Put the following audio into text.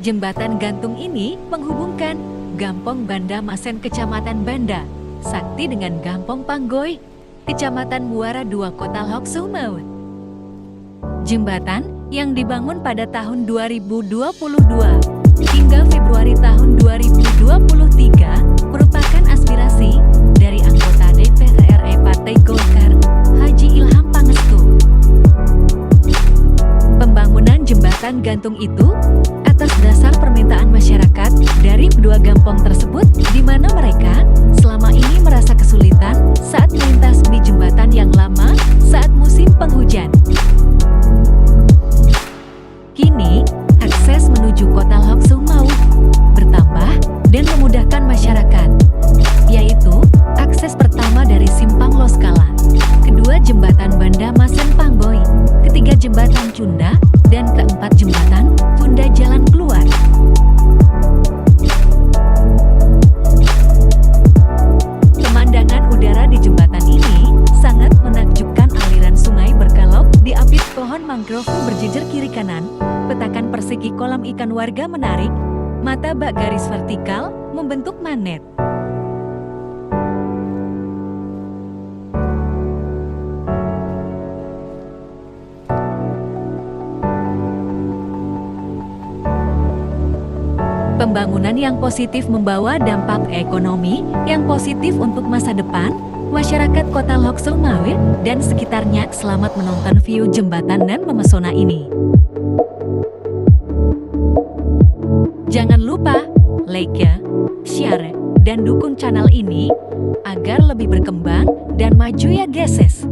Jembatan gantung ini menghubungkan Gampong Banda Masen Kecamatan Banda Sakti dengan Gampong Panggoy, Kecamatan Muara II Kota Lok Sumau. Jembatan yang dibangun pada tahun 2022 hingga Februari tahun 2023 merupakan aspirasi dari anggota DPR RI Partai Golkar, Haji Ilham Pangestu. Pembangunan jembatan gantung itu atas dasar permintaan masyarakat dari kedua gampong tersebut, di mana mereka selama ini merasa kesulitan saat melintas di jembatan yang lama saat musim penghujan. Kini, akses menuju Kota Lok Sumau bertambah dan memudahkan masyarakat, yaitu akses pertama dari Simpang Loskala, kedua jembatan Banda Masen Panggoy, ketiga jembatan Cunda, dan keempat jembatan Cunda Jalan Keluar. Pemandangan udara di jembatan ini sangat menakjubkan. Aliran sungai berkelok diapit pohon mangrove berjejer kiri kanan, petakan persegi kolam ikan warga menarik, mata bak garis vertikal membentuk magnet. Pembangunan yang positif membawa dampak ekonomi yang positif untuk masa depan masyarakat Kota Lok Sumau dan sekitarnya. Selamat menonton view jembatan dan memesona ini. Jangan lupa like ya, share, dan dukung channel ini agar lebih berkembang dan maju ya geses.